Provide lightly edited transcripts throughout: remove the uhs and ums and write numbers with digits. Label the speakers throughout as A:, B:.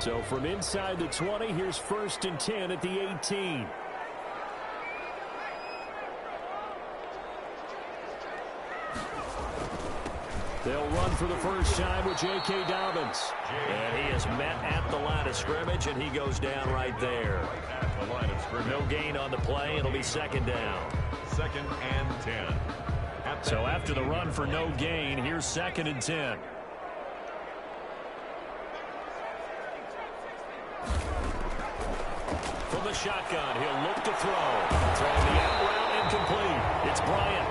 A: So from inside the 20, here's 1st and 10 at the 18. They'll run for the first time with J.K. Dobbins.
B: And he is met at the line of scrimmage, and he goes down right there.
C: At the line of scrimmage.
B: No gain on the play. It'll be 2nd down.
C: 2nd and 10.
A: So after the run for no gain, here's 2nd and 10. From the shotgun, he'll look to throw. Throwing the out route, incomplete. It's Bryant.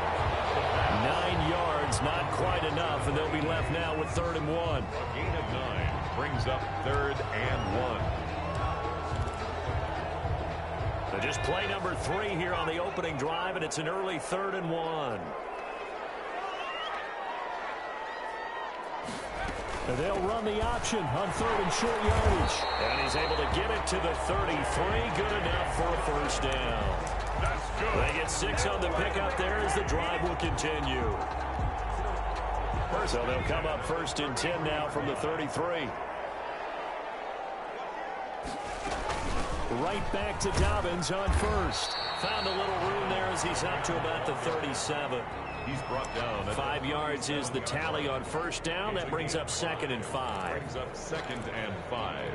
A: 9 yards, not quite enough, and they'll be left now with 3rd and 1.
C: A gain of 9 brings up 3rd and 1.
B: So just play number 3 here on the opening drive, and it's an early 3rd and 1.
A: And they'll run the option on 3rd and short yardage.
B: And he's able to get it to the 33. Good enough for a first down.
C: That's good.
B: They get 6 on the pickup there as the drive will continue. So they'll come up 1st and 10 now from the 33.
A: Right back to Dobbins on 1st.
B: Found a little room there as he's up to about the 37.
C: He's brought down.
B: 5 yards is the tally on 1st down. That brings up 2nd and 5.
C: Brings up 2nd and 5.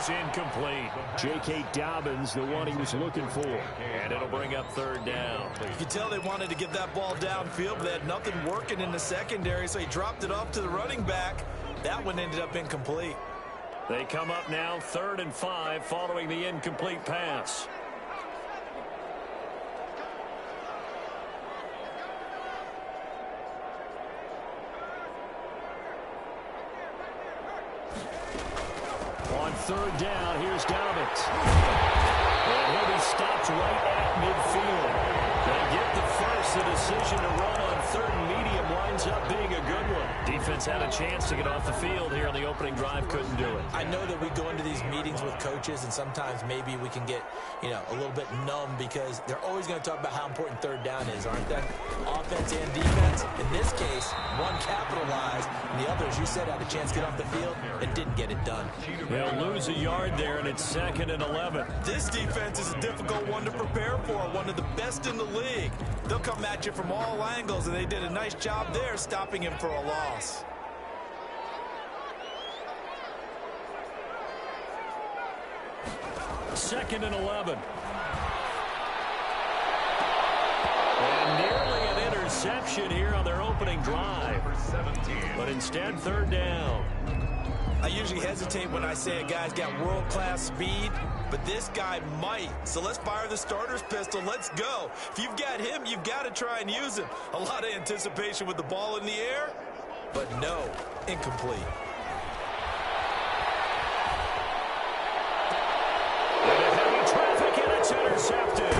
B: Incomplete.
A: J.K. Dobbins, the one he was looking for.
B: And it'll bring up 3rd down.
D: You could tell they wanted to get that ball downfield, but they had nothing working in the secondary, so he dropped it off to the running back. That one ended up incomplete.
B: They come up now 3rd and 5 following the incomplete pass.
A: On 3rd down, here's Dobbins. And he'll be stopped right at midfield.
B: They get the first. The decision to run on 3rd and medium winds up being a good one. Defense had a chance to get off the field here in the opening drive. Couldn't do it.
D: I know that we go into these meetings with coaches, and sometimes maybe we can get, a little bit numb because they're always going to talk about how important 3rd down is, aren't they? Offense and defense. In this case, one capitalized, and the other, as you said, had a chance to get off the field and didn't get it done.
B: They'll lose a yard there, and it's 2nd and 11.
D: This defense is a difficult one to prepare for, one of the best in the league. They'll come at you from all angles, and they did a nice job there stopping him for a loss.
A: Second and 11.
B: And nearly an interception here on their opening drive. But instead, 3rd down.
D: I usually hesitate when I say a guy's got world-class speed, but this guy might. So let's fire the starter's pistol. Let's go. If you've got him, you've got to try and use him. A lot of anticipation with the ball in the air, but no, incomplete.
B: Into heavy traffic, and it's intercepted.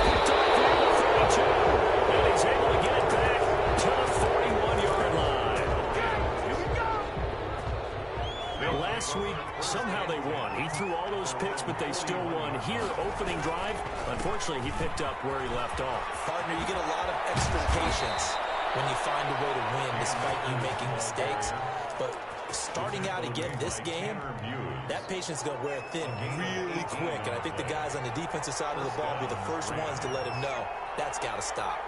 B: Picked up there the 32, and he's able to get it back to the 41-yard line.
A: Last week, somehow they won. He threw all those picks, but they still won. Here, opening drive, unfortunately, he picked up where he left off.
D: Partner, you get a lot of extra patience when you find a way to win despite you making mistakes. But starting out again this game, that patience is going to wear thin really quick. And I think the guys on the defensive side of the ball will be the first ones to let him know that's got to stop.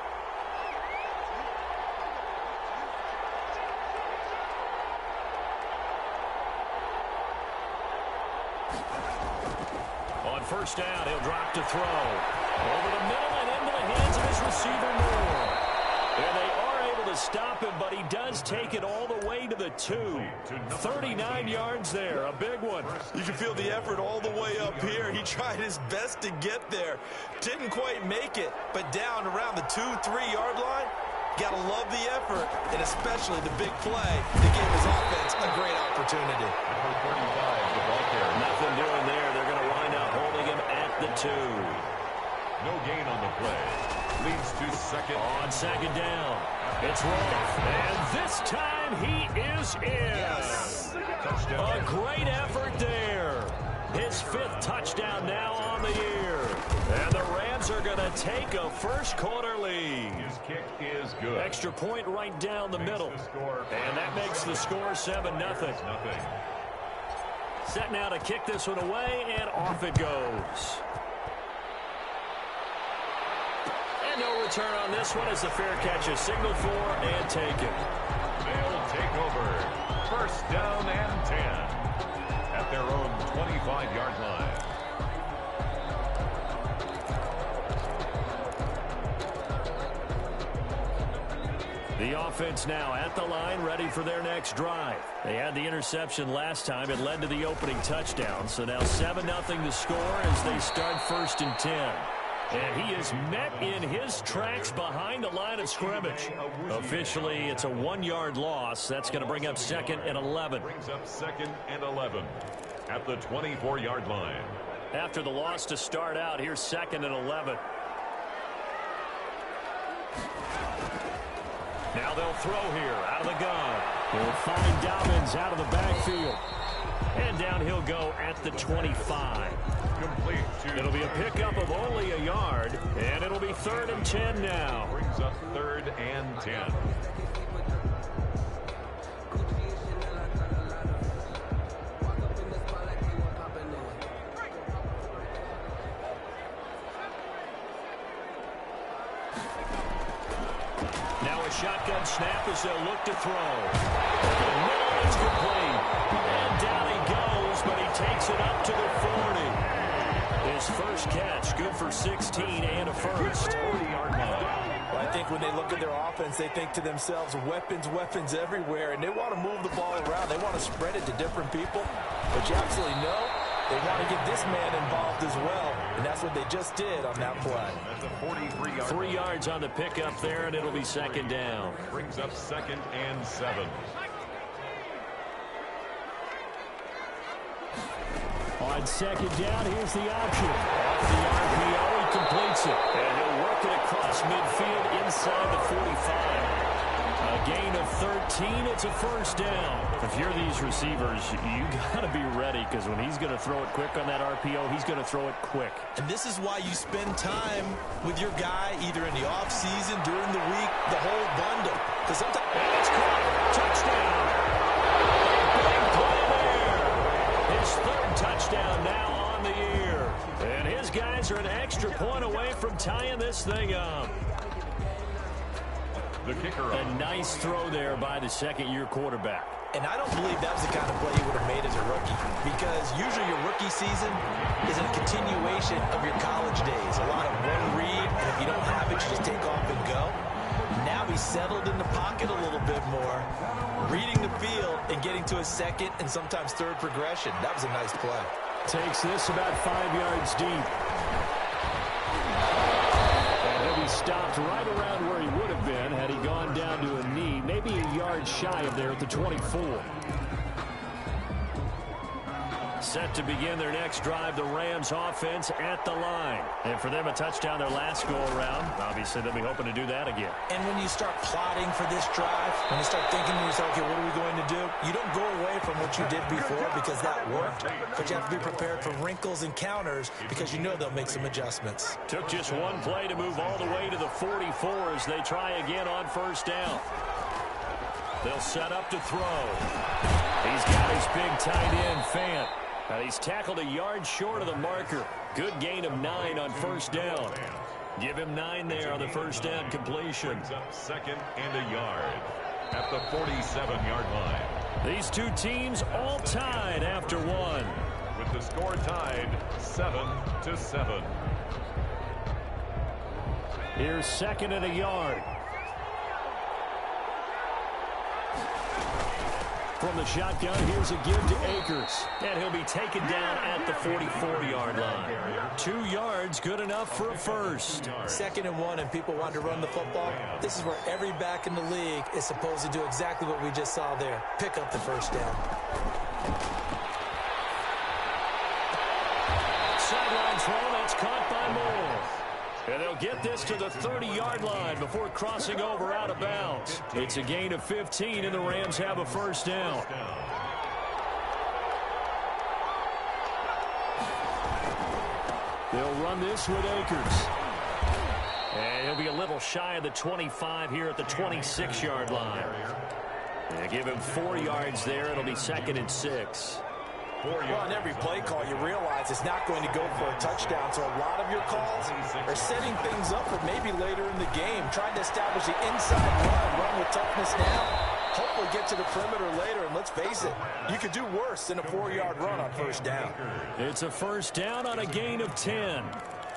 B: On 1st down, he'll drop to throw. Over the middle and into the hands of his receiver, Moore. And they are able to stop him, but he does take it all the way to the 2. 39 yards there, a big one.
D: You can feel the effort all the way up here. He tried his best to get there. Didn't quite make it, but down around the 2-3-yard line, got to love the effort, and especially the big play that gave his offense a great opportunity.
B: Nothing doing there. They're going to wind up holding him at the 2.
C: No gain on the play. leads to second.
A: On second down, it's Rolfe. And this time he is in.
C: Yes. Touchdown.
A: A great effort there. His 5th touchdown now on the year. And the Rams are going to take a first-quarter lead.
C: His kick is good.
A: Extra point right down the middle. And that makes the score 7-0. Set now to kick this one away, and off it goes. And no return on this one as the fair catch is signaled for and taken.
C: They'll take over. First down and 10 at their own 25-yard line.
A: The offense now at the line, ready for their next drive. They had the interception last time. It led to the opening touchdown. So now 7-0 to score as they start 1st and 10. And he is met in his tracks behind the line of scrimmage. Officially, it's a 1-yard loss. That's going to bring up 2nd and 11.
C: Brings up 2nd and 11 at the 24-yard line.
A: After the loss to start out, here's 2nd and 11. Now they'll throw here out of the gun. They'll find Dobbins out of the backfield. And down he'll go at the 25.
C: Complete to
A: It'll be a pickup of only a yard, and it'll be 3rd and 10 now.
C: Brings up 3rd and 10.
A: Now a shotgun snap as they'll look to throw. Over the middle, it's complete. And down he goes, but he takes it up to the 40. His first catch, good for 16 and a first. 40-yard line.
D: Well, I think when they look at their offense, they think to themselves, weapons everywhere, and they want to move the ball around. They want to spread it to different people. But you absolutely know they want to get this man involved as well, and that's what they just did on that play.
C: That's a 43-yard.
A: 3 yards on the pickup there, and it'll be 2nd down.
C: Brings up 2nd and 7.
A: On 2nd down, here's the option. Off the RPO, he completes it. And he'll work it across midfield inside the 45. A gain of 13, it's a first down. If you're these receivers, you got to be ready, because when he's going to throw it quick on that RPO, he's going to throw it quick.
D: And this is why you spend time with your guy either in the offseason, during the week, the whole bundle. Because sometimes
A: it's caught. Touchdown. Big play there. His 3rd touchdown now on the year. And his guys are an extra point away from tying this thing up.
C: The kicker
A: A nice throw there by the 2nd-year quarterback.
D: And I don't believe that was the kind of play he would have made as a rookie, because usually your rookie season is a continuation of your college days. A lot of one read, and if you don't have it, you just take off and go. Now he's settled in the pocket a little bit more, reading the field and getting to his 2nd and sometimes 3rd progression. That was a nice play.
A: Takes this about 5 yards deep. And he'll be stopped right around where he would have been had he gone down to a knee, maybe a yard shy of there at the 24. Set to begin their next drive, the Rams offense at the line. And for them, a touchdown their last go-around. Obviously, they'll be hoping to do that again.
D: And when you start plotting for this drive, when you start thinking to yourself, okay, what are we going to do? You don't go away from what you did before because that worked. But you have to be prepared for wrinkles and counters because you know they'll make some adjustments.
A: Took just one play to move all the way to the 44 as they try again on 1st down. They'll set up to throw. He's got his big tight end, Fant. Now he's tackled a yard short of the marker. Good gain of 9 on 1st down. Give him 9 there on the 1st down completion.
C: Brings up 2nd and a yard at the 47-yard line.
A: These two teams all tied after 1.
C: With the score tied 7-7.
A: Here's 2nd and a yard. From the shotgun, here's a give to Akers. And he'll be taken down at the 44-yard line. 2 yards, good enough for a first.
D: 2nd and 1, and people want to run the football. This is where every back in the league is supposed to do exactly what we just saw there. Pick up the 1st down.
A: Sideline throw, that's caught by Moore. And they'll get this to the 30-yard line before crossing over out of bounds. It's a gain of 15, and the Rams have a first down. They'll run this with Akers. And he'll be a little shy of the 25 here at the 26-yard line. And give him 4 yards there. It'll be 2nd and 6.
D: Well, on every play call, you realize it's not going to go for a touchdown. So a lot of your calls are setting things up for maybe later in the game, trying to establish the inside run with toughness now. Hopefully get to the perimeter later, and let's face it, you could do worse than a 4-yard run on first down.
A: It's a first down on a gain of 10.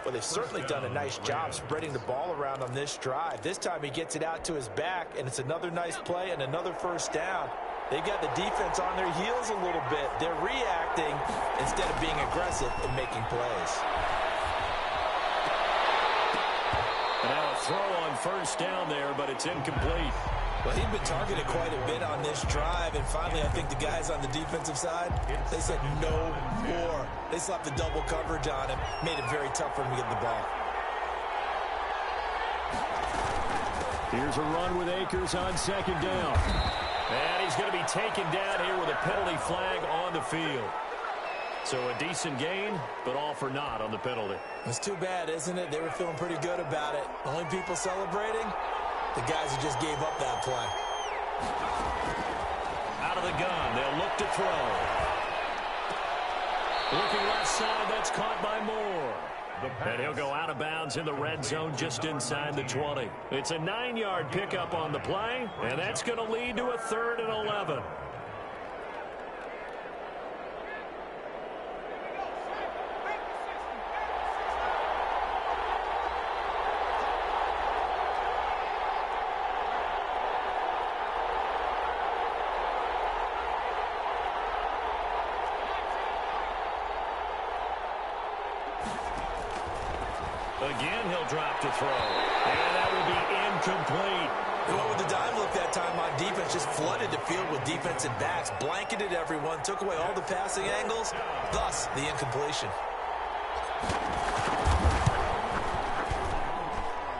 D: Well, they've certainly done a nice job spreading the ball around on this drive. This time he gets it out to his back, and it's another nice play and another first down. They've got the defense on their heels a little bit. They're reacting instead of being aggressive and making plays.
A: And now a throw on first down there, but it's incomplete.
D: Well, he'd been targeted quite a bit on this drive, and finally I think the guys on the defensive side, they said no more. They slapped the double coverage on him, made it very tough for him to get the ball.
A: Here's a run with Akers on 2nd down. And he's going to be taken down here with a penalty flag on the field. So a decent gain, but all for naught on the penalty.
D: It's too bad, isn't it? They were feeling pretty good about it. Only people celebrating, the guys who just gave up that play.
A: Out of the gun, they'll look to throw. Looking left side, that's caught by Moore. And he'll go out of bounds in the red zone just inside the 20. It's a 9-yard pickup on the play, and that's going to lead to a 3rd and 11. Again, he'll drop to throw. And that will be incomplete.
D: And what with the dime look that time on defense, just flooded the field with defensive backs, blanketed everyone, took away all the passing angles, thus the incompletion.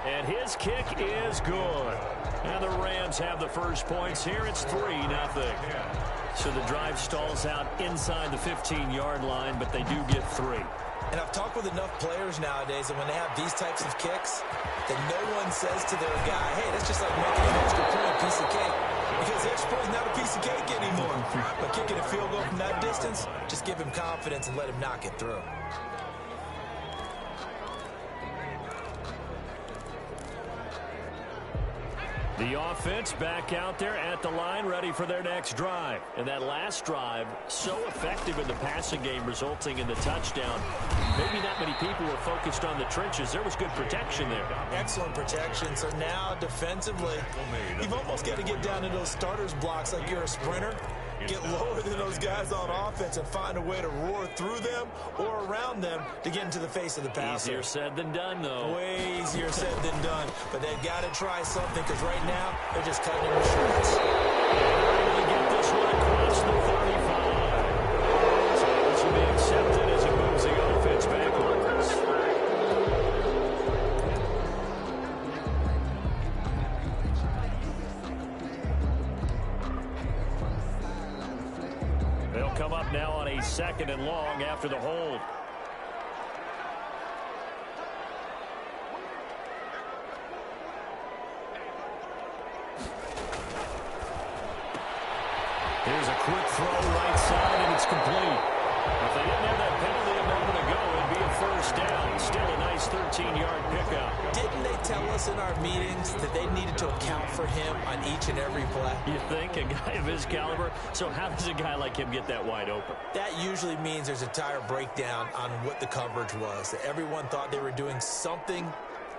A: And his kick is good. And the Rams have the first points here. It's 3-0. So the drive stalls out inside the 15-yard line, but they do get 3.
D: And I've talked with enough players nowadays that when they have these types of kicks, that no one says to their guy, hey, that's just like making an extra point piece of cake. Because the extra point is not a piece of cake anymore. But kicking a field goal from that distance, just give him confidence and let him knock it through.
A: The offense back out there at the line, ready for their next drive. And that last drive, so effective in the passing game, resulting in the touchdown. Maybe not many people were focused on the trenches. There was good protection there.
D: Excellent protection. So now, defensively, you've almost got to get down to those starters blocks like you're a sprinter. Get lower than those guys on offense and find a way to roar through them or around them to get into the face of the passer.
A: Easier said than done, though.
D: Way easier said than done. But they've got to try something because right now they're just cutting him to shreds.
A: They get this one across the 35. So this will be accepted as it moves the offense backwards. They'll come up now on a 2nd and long after the hold. Here's a quick throw right side, and it's complete. If they didn't have that penalty a moment ago, it'd be a first down. Still a nice 13-yard pickup.
D: Didn't they tell us in our meetings that they needed to account for him on each and every play?
A: You think? A guy of his caliber? So how does a guy like him get that wide open?
D: That usually means there's a tire breakdown on what the coverage was. That everyone thought they were doing something,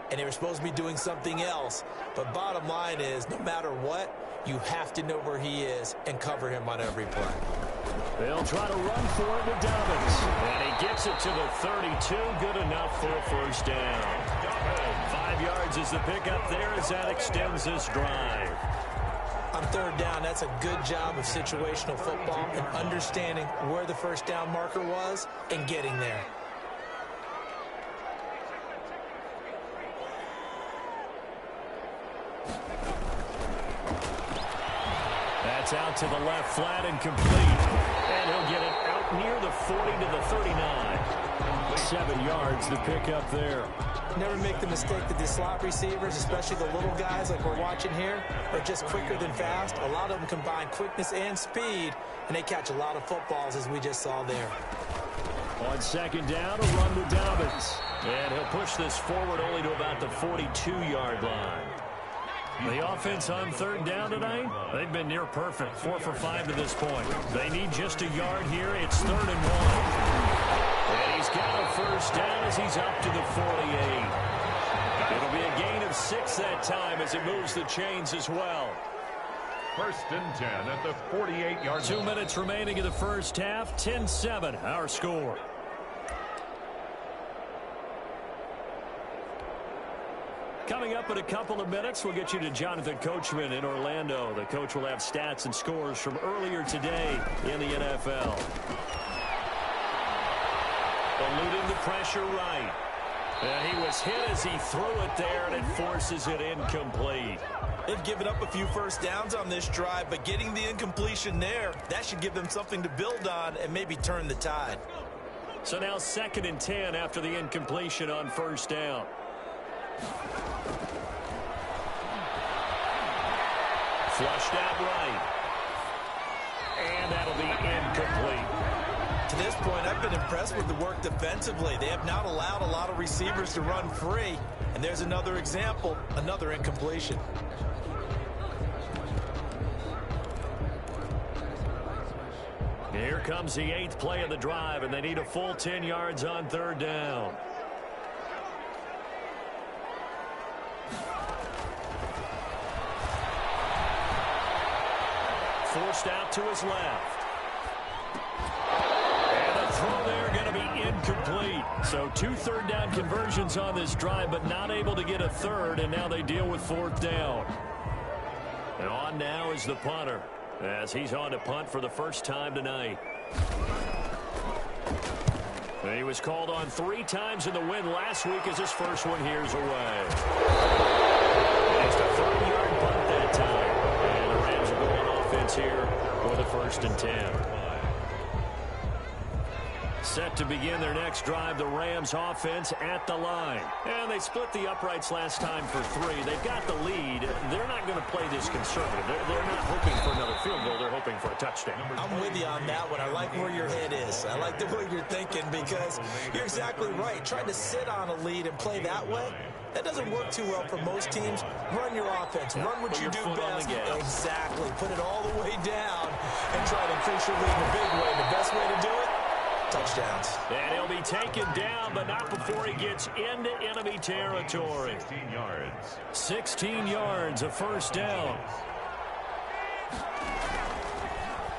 D: and they were supposed to be doing something else. But bottom line is, no matter what, you have to know where he is and cover him on every play.
A: They'll try to run for it with Dobbins. And he gets it to the 32. Good enough for a first down. 5 yards is the pickup there as that extends this drive.
D: On 3rd down, that's a good job of situational football and understanding where the first down marker was and getting there.
A: It's out to the left flat and complete. And he'll get it out near the 40 to the 39. 7 yards to pick up there.
D: Never make the mistake that these slot receivers, especially the little guys like we're watching here, are just quicker than fast. A lot of them combine quickness and speed, and they catch a lot of footballs, as we just saw there.
A: On second down, a run to Dobbins. And he'll push this forward only to about the 42-yard line. The offense on third down tonight, they've been near perfect. 4 for 5 to this point. They need just a yard here. It's 3rd and 1. And he's got a first down as he's up to the 48. It'll be a gain of 6 that time as it moves the chains as well.
C: 1st and 10 at the 48-yard line.
A: 2 minutes remaining in the first half. 10-7, our score. Coming up in a couple of minutes, we'll get you to Jonathan Coachman in Orlando. The coach will have stats and scores from earlier today in the NFL. Eluding the pressure right. And he was hit as he threw it there, and it forces it incomplete.
D: They've given up a few first downs on this drive, but getting the incompletion there, that should give them something to build on and maybe turn the tide.
A: So now 2nd and 10 after the incompletion on first down. Flushed out right. And that'll be incomplete.
D: To this point, I've been impressed with the work defensively. They have not allowed a lot of receivers to run free. And there's another example, another incompletion.
A: Here comes the 8th play of the drive, and they need a full 10 yards on third down. Forced out to his left. And the throw there going to be incomplete. So 2 third down conversions on this drive, but not able to get a third, and now they deal with 4th down. And on now is the punter, as he's on to punt for the first time tonight. He was called on 3 times in the win last week as his first one here's away. It's a 30-yard punt that time. And the Rams are going on offense here for the 1st and 10. Set to begin their next drive, the Rams offense at the line. And they split the uprights last time for 3. They've got the lead. They're not going to play this conservative. They're not hoping for another field goal. They're hoping for a touchdown.
D: I'm with you on that one. I like where your head is. I like the way you're thinking because you're exactly right. Trying to sit on a lead and play that way, that doesn't work too well for most teams. Run your offense. Run what you do best. Exactly. Put it all the way down and try to increase your lead in a big way. The best way to do it, touchdowns.
A: And he'll be taken down, but not before he gets into enemy territory.
C: 16 yards.
A: 16 yards, a first down.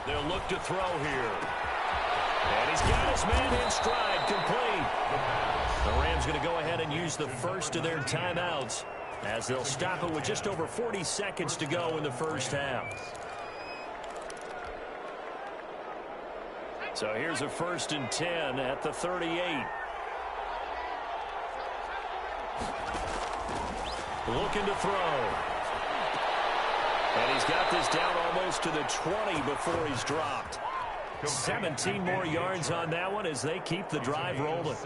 A: They'll look to throw here. And he's got his man in stride, complete. The Rams going to go ahead and use the first of their timeouts as they'll stop it with just over 40 seconds to go in the first half. So here's a 1st and 10 at the 38. Looking to throw. And he's got this down almost to the 20 before he's dropped. 17 more yards on that one as they keep the drive rolling.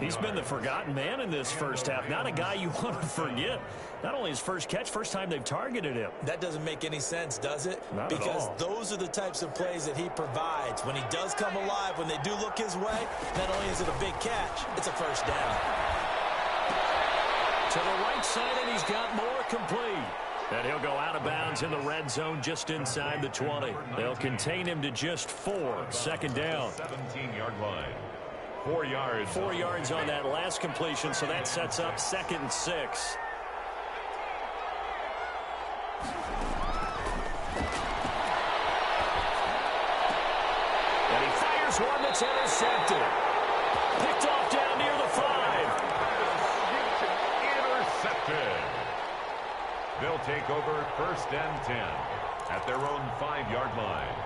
A: He's been the forgotten man in this first half. Not a guy you want to forget. Not only his first catch, first time they've targeted him.
D: That doesn't make any sense, does it?
A: Not
D: because
A: at all.
D: Those are the types of plays that he provides. When he does come alive, when they do look his way, not only is it a big catch, it's a first down.
A: To the right side, and he's got more, complete. And he'll go out of bounds in the red zone just inside the 20. They'll contain him to just 4. 2nd down.
C: 17-yard line. 4 yards.
A: 4 yards on that last completion, so that sets up 2nd and 6. And he fires one that's intercepted. Picked off down near the 5.
C: Intercepted. They'll take over 1st and 10 at their own 5-yard line.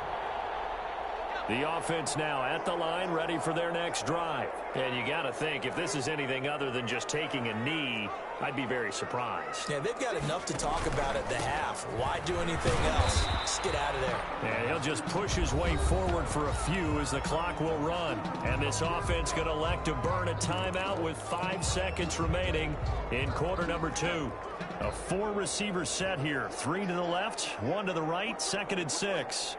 A: The offense now at the line, ready for their next drive. And you got to think, if this is anything other than just taking a knee, I'd be very surprised.
D: Yeah, they've got enough to talk about at the half. Why do anything else? Just get out of there.
A: And he'll just push his way forward for a few as the clock will run. And this offense going to elect to burn a timeout with 5 seconds remaining in quarter number 2. A 4-receiver set here. 3 to the left, 1 to the right, 2nd and 6.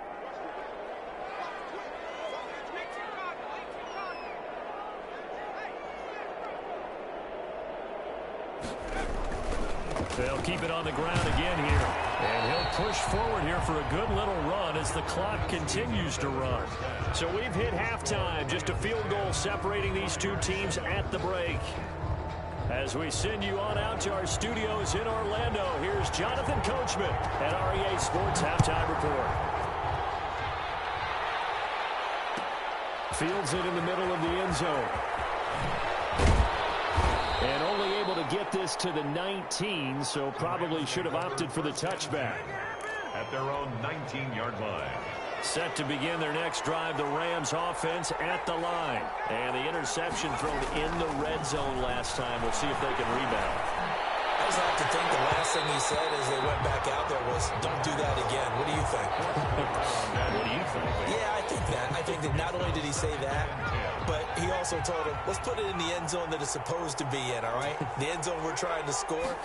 A: They'll keep it on the ground again here. And he'll push forward here for a good little run as the clock continues to run. So we've hit halftime. Just a field goal separating these two teams at the break. As we send you on out to our studios in Orlando, here's Jonathan Coachman at REA Sports Halftime Report. Fields it in the middle of the end zone. And only able to get this to the 19, so probably should have opted for the touchback.
C: At their own 19-yard line.
A: Set to begin their next drive, the Rams offense at the line. And the interception thrown in the red zone last time. We'll see if they can rebound.
D: I just have to think the last thing he said as they went back out there was, don't do that again. What do you think?
A: What do you think?
D: Yeah, I think that. I think that not only did he say that, but he also told him, let's put it in the end zone that it's supposed to be in, all right? The end zone we're trying to score.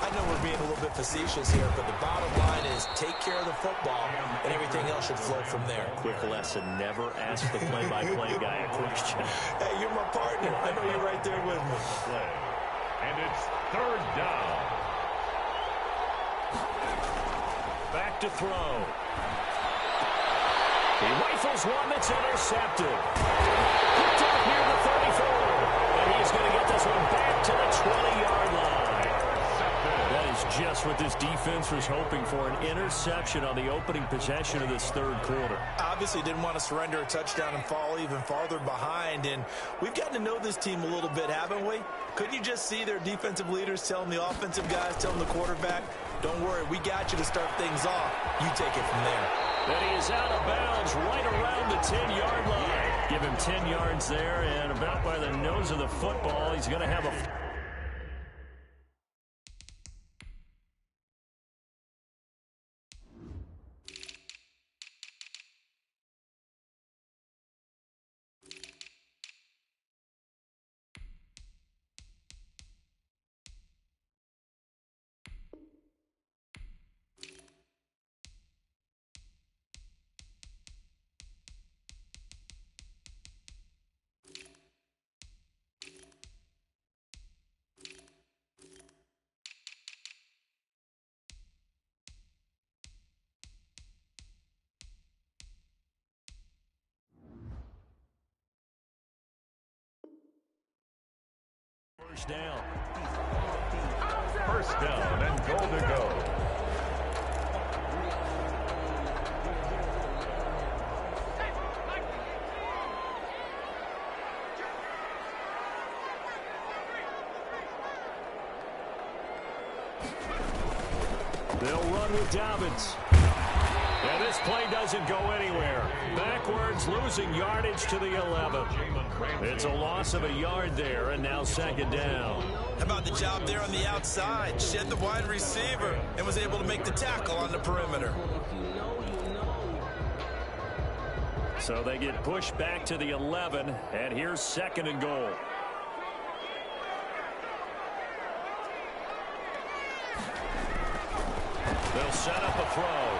D: I know we're being a little bit facetious here, but the bottom line is take care of the football, and everything else should flow from there.
A: Quick lesson, never ask the play-by-play guy a question.
D: Hey, you're my partner. I know you're right there with me.
C: And it's 3rd down.
A: Back to throw. He rifles one that's intercepted. Picked up near the 34. And he's going to get this one back to the 20-yard line. That is just what this defense was hoping for, an interception on the opening possession of this 3rd quarter.
D: Obviously didn't want to surrender a touchdown and fall even farther behind. And we've gotten to know this team a little bit, haven't we? Couldn't you just see their defensive leaders telling the offensive guys, telling the quarterback, don't worry, we got you to start things off. You take it from there.
A: And he is out of bounds right around the 10-yard line. Give him 10 yards there, and about by the nose of the football, he's going to have a... First down.
C: First down and goal to go.
A: They'll run with Dobbins. And this play doesn't go anywhere. Backwards, losing yardage to the 11. It's a loss of a yard there, and now 2nd down.
D: How about the job there on the outside? Shed the wide receiver and was able to make the tackle on the perimeter.
A: So they get pushed back to the 11, and here's 2nd and goal. They'll set up a throw.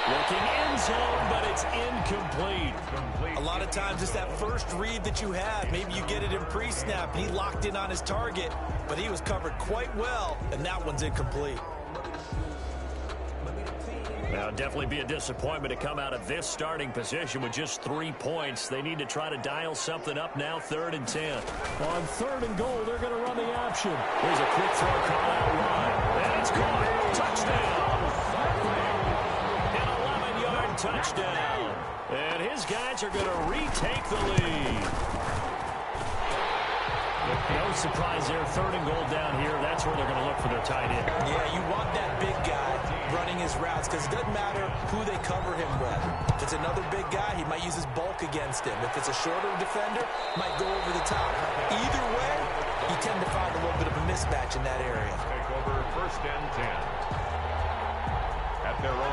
A: Looking end zone, but it's incomplete.
D: A lot of times it's that first read that you have. Maybe you get it in pre-snap. He locked in on his target, but he was covered quite well, and that one's incomplete.
A: Now, definitely be a disappointment to come out of this starting position with just 3 points. They need to try to dial something up now, 3rd and 10. On 3rd and goal, they're going to run the option. Here's a quick throw call out wide. And it's caught. Touchdown. An 11-yard touchdown. And his guys are going to retake the lead. No surprise there. 3rd and goal down here. That's where they're going to look for their tight end.
D: Yeah, you want that big guy running his routes because it doesn't matter who they cover him with. If it's another big guy, he might use his bulk against him. If it's a shorter defender, might go over the top. Either way, you tend to find a little bit of a mismatch in that area.
C: Take over 1st and 10.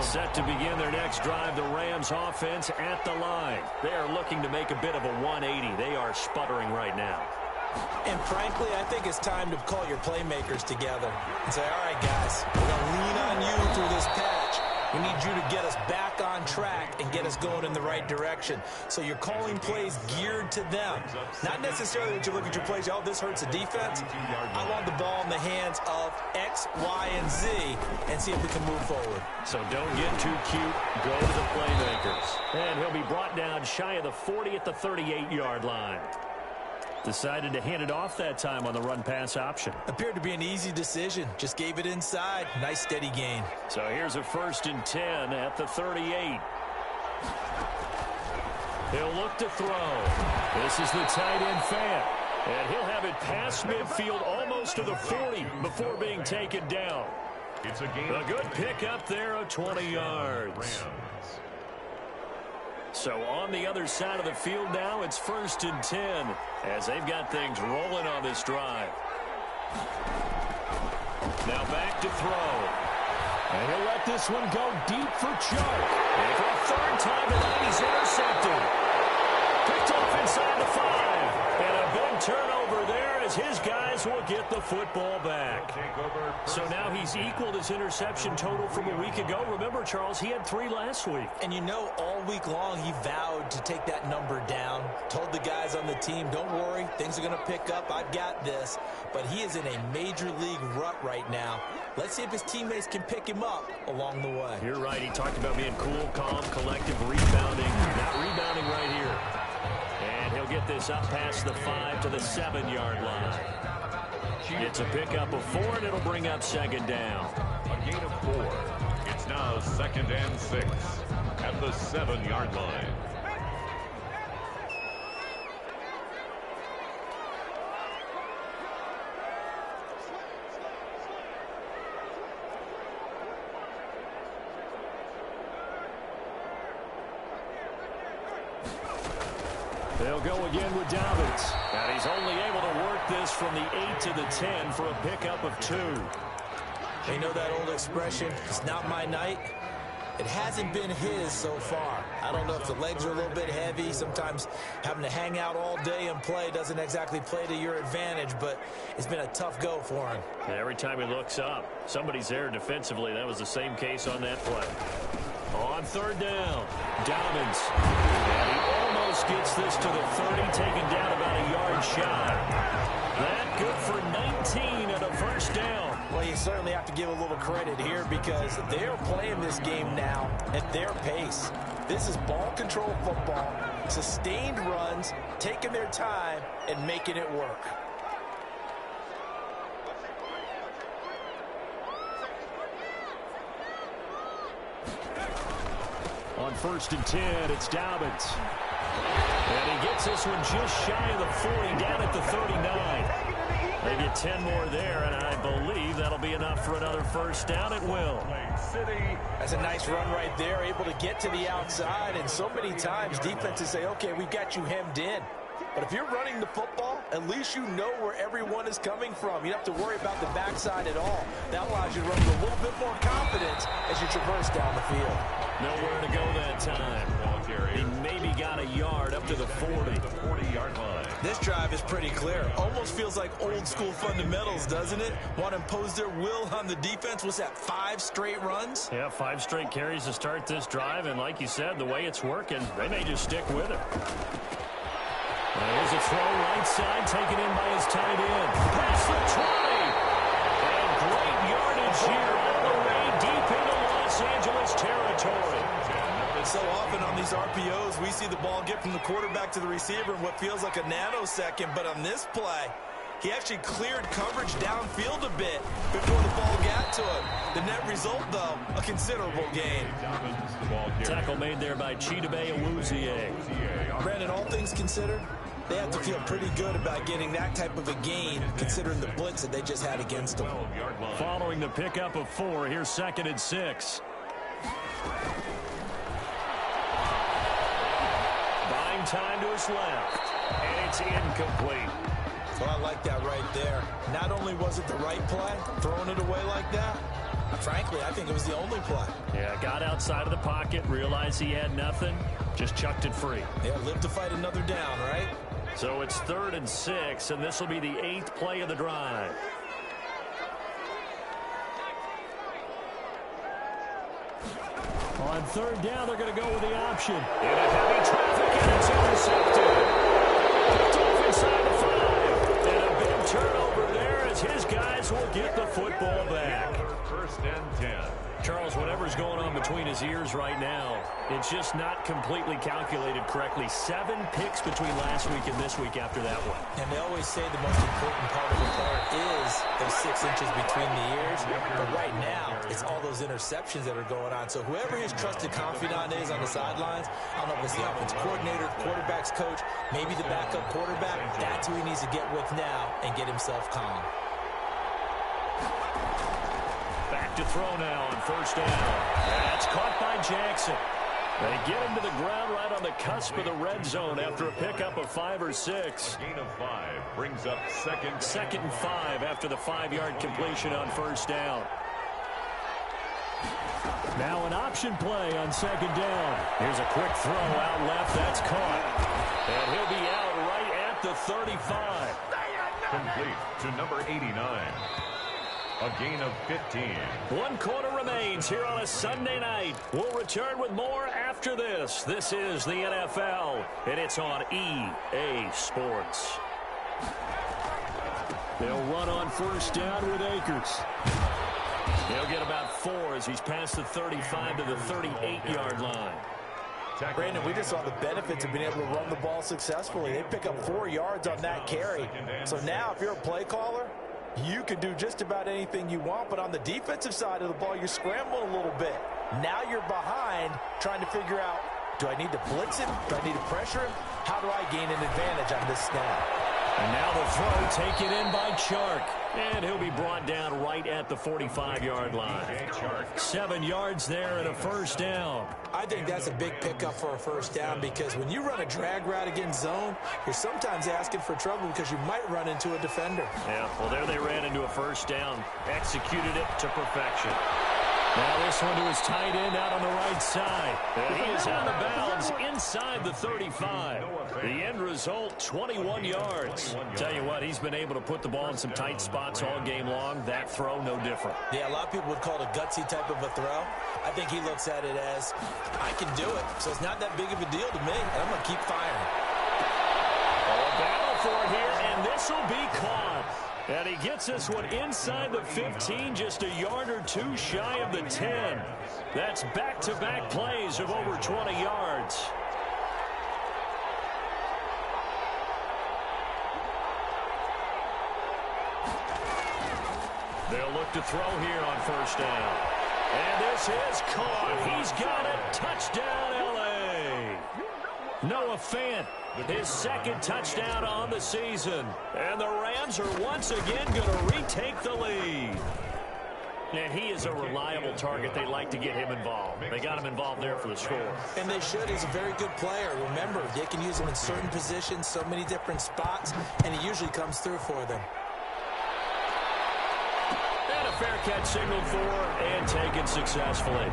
A: Set to begin their next drive, the Rams offense at the line. They are looking to make a bit of a 180. They are sputtering right now.
D: And frankly, I think it's time to call your playmakers together and say, all right, guys, we're going to lean on you through this patch. We need you to get us back on track and get us going in the right direction. So you're calling plays geared to them. Not necessarily that you look at your plays, oh, this hurts the defense. I want the ball in the hands of X, Y, and Z and see if we can move forward.
A: So don't get too cute. Go to the playmakers. And he'll be brought down shy of the 40 at the 38-yard line. Decided to hand it off that time on the run-pass option.
D: Appeared to be an easy decision. Just gave it inside. Nice steady gain.
A: So here's a 1st and 10 at the 38. He'll look to throw. This is the tight end fan. And he'll have it past midfield almost to the 40 before being taken down.
C: It's a
A: good pickup there of 20 yards. So on the other side of the field now, it's 1st and 10 as they've got things rolling on this drive. Now back to throw. And he'll let this one go deep for Chuck. And for a 3rd time tonight, he's intercepted. Picked off inside the 5. And a big turnover there as his guys will get the football back. So now he's equaled his interception total from a week ago. Remember, Charles, he had 3 last week.
D: And you know, all week long he vowed to take that number down. Told the guys on the team, don't worry, things are going to pick up. I've got this. But he is in a major league rut right now. Let's see if his teammates can pick him up along the way.
A: You're right. He talked about being cool, calm, collective, rebounding. Not rebounding right here. And he'll get this up past the 5 to the 7-yard line. It's a pickup of 4, and it'll bring up 2nd down.
C: A gain of 4. It's now 2nd and 6 at the 7-yard line.
A: They'll go again with Dobbins. And he's only able to work this from the 8 to the 10 for a pickup of 2.
D: You know that old expression, it's not my night? It hasn't been his so far. I don't know if the legs are a little bit heavy. Sometimes having to hang out all day and play doesn't exactly play to your advantage, but it's been a tough go for him.
A: And every time he looks up, somebody's there defensively. That was the same case on that play. On 3rd down, Dobbins. And he almost gets this to the 30, taken down about a yard shy. That good for 19 and a 1st down.
D: Well, you certainly have to give a little credit here because they're playing this game now at their pace. This is ball control football, sustained runs, taking their time and making it work.
A: On 1st and 10, it's Dobbins. And he gets this one just shy of the 40, down at the 39. They get 10 more there, and I believe that'll be enough for another 1st down. It will.
D: That's a nice run right there, able to get to the outside, and so many times defenses say, okay, we've got you hemmed in. But if you're running the football, at least you know where everyone is coming from. You don't have to worry about the backside at all. That allows you to run with a little bit more confidence as you traverse down the field.
A: Nowhere to go that time. He maybe got a yard up to the 40.
C: The 40-yard line.
D: This drive is pretty clear. Almost feels like old school fundamentals, doesn't it? Want to impose their will on the defense. What's that, 5 straight runs?
A: Yeah, 5 straight carries to start this drive. And like you said, the way it's working, they may just stick with it. There's a throw right side taken in by his tight end. Past the 20. And great yardage here all the way deep into Los Angeles territory.
D: So often on these RPOs, we see the ball get from the quarterback to the receiver in what feels like a nanosecond. But on this play, he actually cleared coverage downfield a bit before the ball got to him. The net result, though, a considerable gain.
A: Tackle made there by Chidobe Awuzie.
D: Brandon, all things considered, They have to feel pretty good about getting that type of a gain, considering the blitz that they just had against them.
A: Following the pickup of 4, here's 2nd and 6. Buying time to his left, and it's incomplete.
D: So I like that right there. Not only was it the right play, throwing it away like that, frankly, I think it was the only play.
A: Yeah, got outside of the pocket, realized he had nothing, just chucked it free.
D: Yeah, live to fight another down, right?
A: So it's 3rd and 6, and this will be the 8th play of the drive. On 3rd down, they're going to go with the option. In a heavy traffic, and it's intercepted. Picked off inside the 5. And a big turnover there as his guys will get the football back.
C: 1st and 10.
A: Charles, whatever's going on between his ears right now, it's just not completely calculated correctly. 7 picks between last week and this week after that one.
D: And they always say the most important part of a player is those 6 inches between the ears. But right now, it's all those interceptions that are going on. So whoever his trusted confidant is on the sidelines, I don't know if it's the offense coordinator, quarterback's coach, maybe the backup quarterback, that's who he needs to get with now and get himself calm.
A: Back to throw now on 1st down. That's caught by Jackson. They get him to the ground right on the cusp of the red zone after a pickup of 5 or 6.
C: Gain of 5 brings up
A: 2nd and 5 after the 5-yard completion on 1st down. Now an option play on 2nd down. Here's a quick throw out left. That's caught. And he'll be out right at the 35.
C: complete to number 89. A gain of 15.
A: 1 quarter remains here on a Sunday night. We'll return with more after this. This is the NFL, and it's on EA Sports. They'll run on 1st down with Akers. He'll get about 4 as he's past the 35 to the 38-yard line.
E: Brandon, we just saw the benefits of being able to run the ball successfully. They pick up 4 yards on that carry. So now if you're a play caller, you can do just about anything you want, but on the defensive side of the ball, you're scrambling a little bit. Now you're behind trying to figure out, do I need to blitz him? Do I need to pressure him? How do I gain an advantage on this snap?
A: And now the throw taken in by Chark. And he'll be brought down right at the 45-yard line. 7 yards there and a 1st down.
D: I think that's a big pickup for a 1st down because when you run a drag route against zone, you're sometimes asking for trouble because you might run into a defender.
A: Yeah, well, there they ran into a 1st down. Executed it to perfection. Now this one to his tight end out on the right side. And he is out of bounds inside the 35. The end result, 21 yards. Tell you what, he's been able to put the ball in some tight spots all game long. That throw, no different.
D: Yeah, a lot of people would call it a gutsy type of a throw. I think he looks at it as, I can do it, so it's not that big of a deal to me, and I'm going to keep firing.
A: A battle for it here, and this will be caught. And he gets this one inside the 15, just a yard or 2 shy of the 10. That's back-to-back plays of over 20 yards. They'll look to throw here on 1st down. And this is caught. He's got it. Touchdown, L.A. Noah Fant, his 2nd touchdown on the season. And the Rams are once again going to retake the lead. And he is a reliable target. They like to get him involved. They got him involved there for the score.
D: And they should. He's a very good player. Remember, they can use him in certain positions, so many different spots, and he usually comes through for them.
A: And a fair catch signaled for and taken successfully.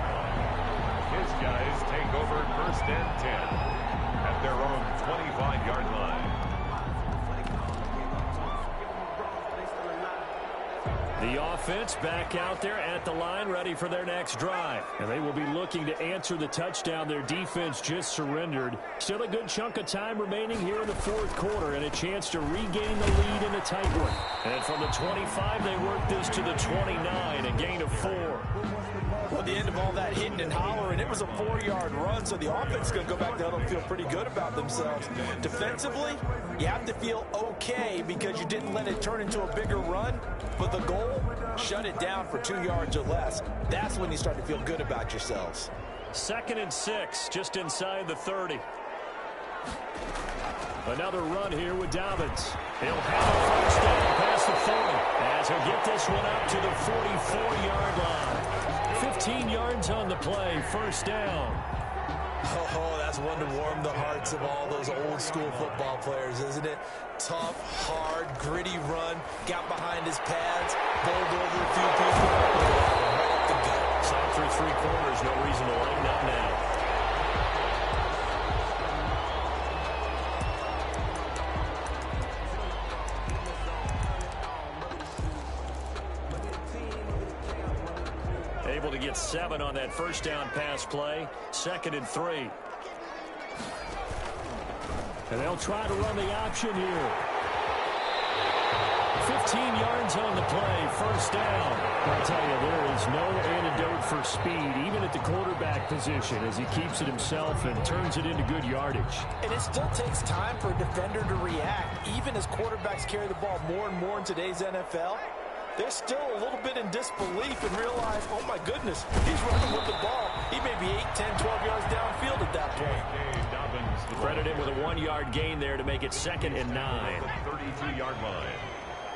C: His guys take over 1st and 10. At their own 25-yard line.
A: The offense back out there at the line, ready for their next drive. And they will be looking to answer the touchdown their defense just surrendered. Still a good chunk of time remaining here in the 4th quarter and a chance to regain the lead in a tight one. And from the 25, they work this to the 29, a gain of 4.
E: Well, at the end of all that hitting and hollering, it was a 4-yard run, so the offense is going to go back there and feel pretty good about themselves. Defensively, you have to feel okay because you didn't let it turn into a bigger run, but the goal, shut it down for 2 yards or less. That's when you start to feel good about yourselves.
A: 2nd and 6, just inside the 30. Another run here with Dobbins. He'll have a first down past the 40 as he'll get this one up to the 44-yard line. 15 yards on the play, first down.
D: Oh, that's one to warm the hearts of all those old-school football players, isn't it? Tough, hard, gritty run, got behind his pads, bowled over a few people, right up the gut.
A: Saw through three quarters, no reason to lighten up now. Able to get 7 on that first down pass play. 2nd and 3. And they'll try to run the option here. 15 yards on the play, first down. I'll tell you, there is no antidote for speed, even at the quarterback position, as he keeps it himself and turns it into good yardage.
E: And it still takes time for a defender to react. Even as quarterbacks carry the ball more and more in today's NFL, they're still a little bit in disbelief and realize, oh my goodness, he's running with the ball. He may be 8, 10, 12 yards downfield at that point.
A: Credit him with a 1-yard gain there to make it 2nd and 9.
C: 32-yard line.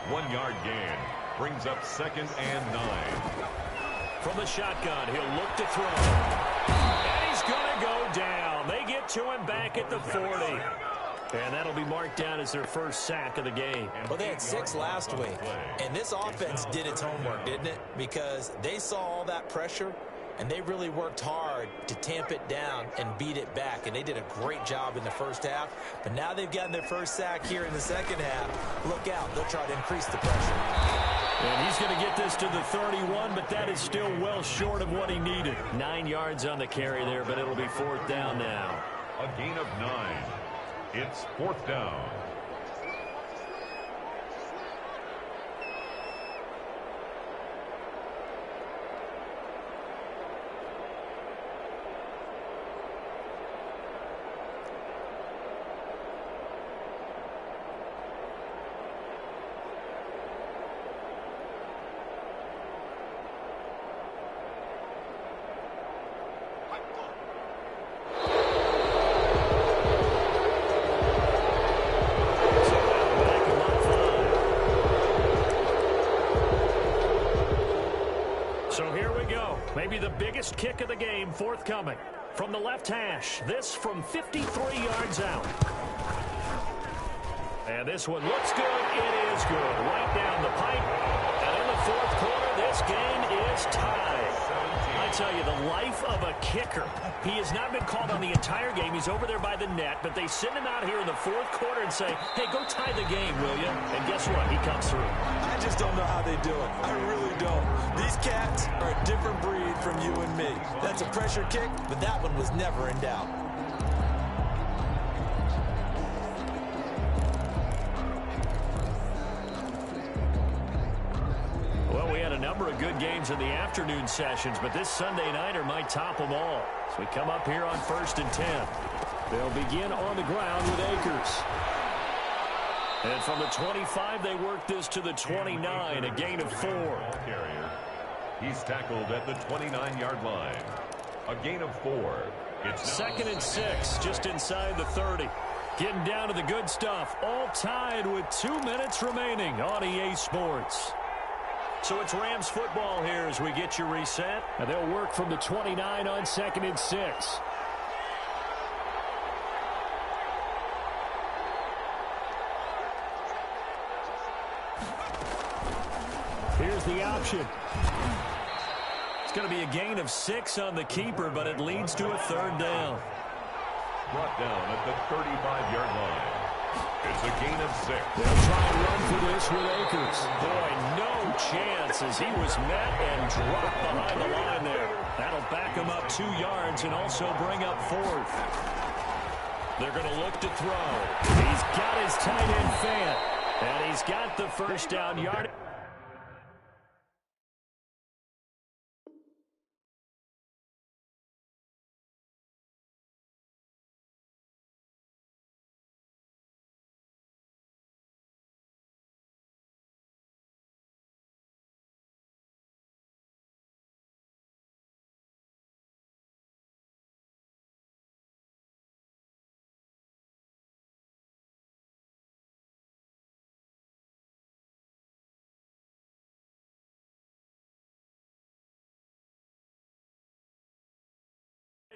C: 1-yard gain brings up 2nd and 9.
A: From the shotgun, he'll look to throw. And he's going to go down. They get to him back at the 40. And that'll be marked down as their first sack of the game.
D: Well, they had 6 last week, and this offense did its homework, didn't it? Because they saw all that pressure, and they really worked hard to tamp it down and beat it back. And they did a great job in the first half. But now they've gotten their first sack here in the second half. Look out. They'll try to increase the pressure.
A: And he's going to get this to the 31, but that is still well short of what he needed. 9 yards on the carry there, but it'll be 4th down now.
C: A gain of 9. It's 4th down.
A: Maybe the biggest kick of the game forthcoming. From the left hash, this from 53 yards out. And this one looks good. It is good. Right down the pipe. And in the 4th quarter, this game is tied. I tell you, the life of a kicker. He has not been called on the entire game. He's over there by the net, but they send him out here in the 4th quarter and say, hey, go tie the game, will you? And guess what? He comes through.
E: I just don't know how they do it. I really don't. These cats are a different breed from you and me. That's a pressure kick,
D: But that one was never in doubt.
A: Well, we had a number of good games in the afternoon sessions, but this Sunday nighter might top them all. So we come up here on 1st and 10. They'll begin on the ground with Akers. And from the 25, they work this to the 29, a gain of 4.
C: Carrier. He's tackled at the 29-yard line. A gain of 4. It's
A: 2nd and 6, just inside the 30. Getting down to the good stuff. All tied with 2 minutes remaining on EA Sports. So it's Rams football here as we get you reset. And they'll work from the 29 on 2nd and 6. Here's the option. It's going to be a gain of 6 on the keeper, but it leads to a 3rd down.
C: brought down at the 35-yard line. It's a gain of 6.
A: They'll try and run for this with Akers. Boy, no chance as he was met and dropped behind the line there. That'll back him up 2 yards and also bring up 4th. They're going to look to throw. He's got his tight end fan, and he's got the first down yard.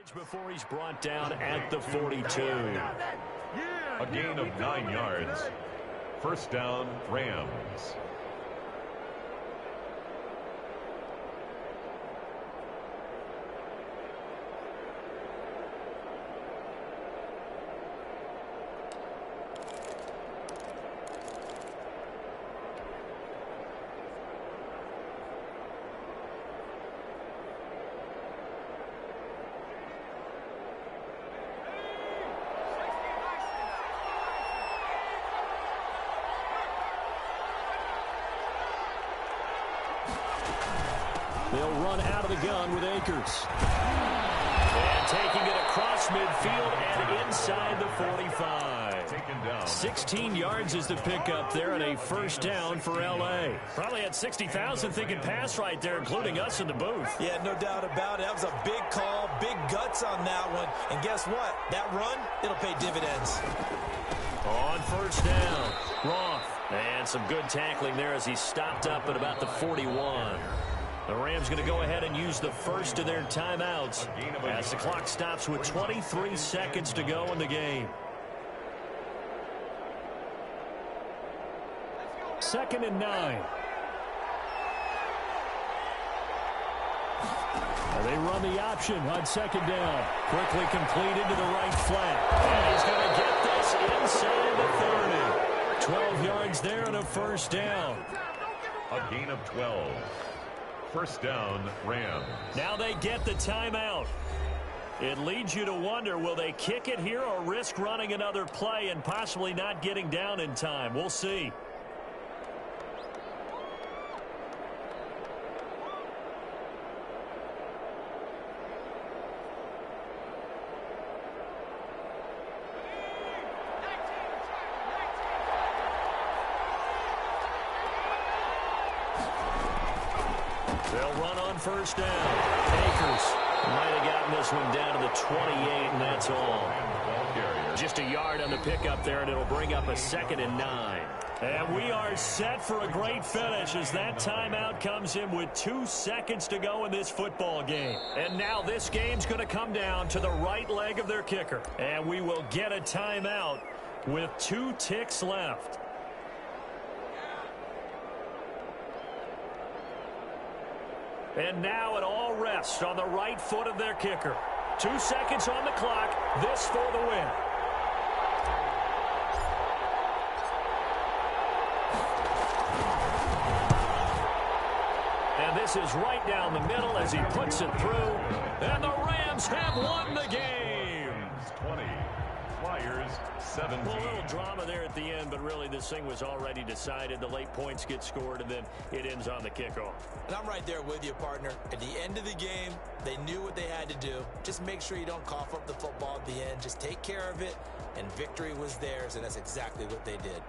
A: Before he's brought down at the 42.
C: A gain of 9 yards. First down, Rams.
A: They'll run out of the gun with Akers. And taking it across midfield and inside the 45.
C: Taken down.
A: 16 yards is the pickup there and a first down for L.A. Probably had 60,000 thinking pass right there, including us in the booth.
E: Yeah, no doubt about it. That was a big call, big guts on that one. And guess what? That run, it'll pay dividends.
A: On first down, Roth. And some good tackling there as he stopped up at about the 41. The Rams going to go ahead and use the first of their timeouts as the clock stops with 23 seconds to go in the game. Second and 9. And they run the option on second down. Quickly complete into the right flat. And he's going to get this inside the 30. 12 yards there and a first down.
C: A gain of 12. First down, Rams.
A: Now they get the timeout. It leads you to wonder, will they kick it here or risk running another play and possibly not getting down in time? We'll see. They'll run on first down. Akers might have gotten this one down to the 28, and that's all. Just a yard on the pickup there, and it'll bring up a second and 9. And we are set for a great finish as that timeout comes in with 2 seconds to go in this football game. And now this game's going to come down to the right leg of their kicker. And we will get a timeout with 2 ticks left. And now it all rests on the right foot of their kicker. 2 seconds on the clock. This for the win. And this is right down the middle as he puts it through. And the Rams have won the game.
C: 20. Flyers 17.
A: Well, a little drama there at the end, but really this thing was already decided. The late points get scored, and then it ends on the kickoff.
D: And I'm right there with you, partner. At the end of the game, they knew what they had to do. Just make sure you don't cough up the football at the end. Just take care of it, and victory was theirs, and that's exactly what they did.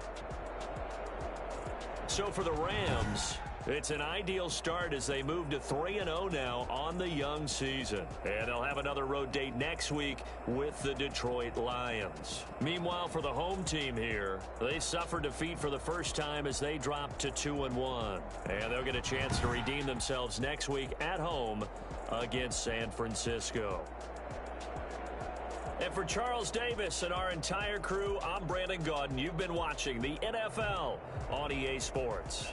A: So for the Rams, it's an ideal start as they move to 3-0 now on the young season. And they'll have another road date next week with the Detroit Lions. Meanwhile, for the home team here, they suffered defeat for the first time as they dropped to 2-1. And they'll get a chance to redeem themselves next week at home against San Francisco. And for Charles Davis and our entire crew, I'm Brandon Gaudin. You've been watching the NFL on EA Sports.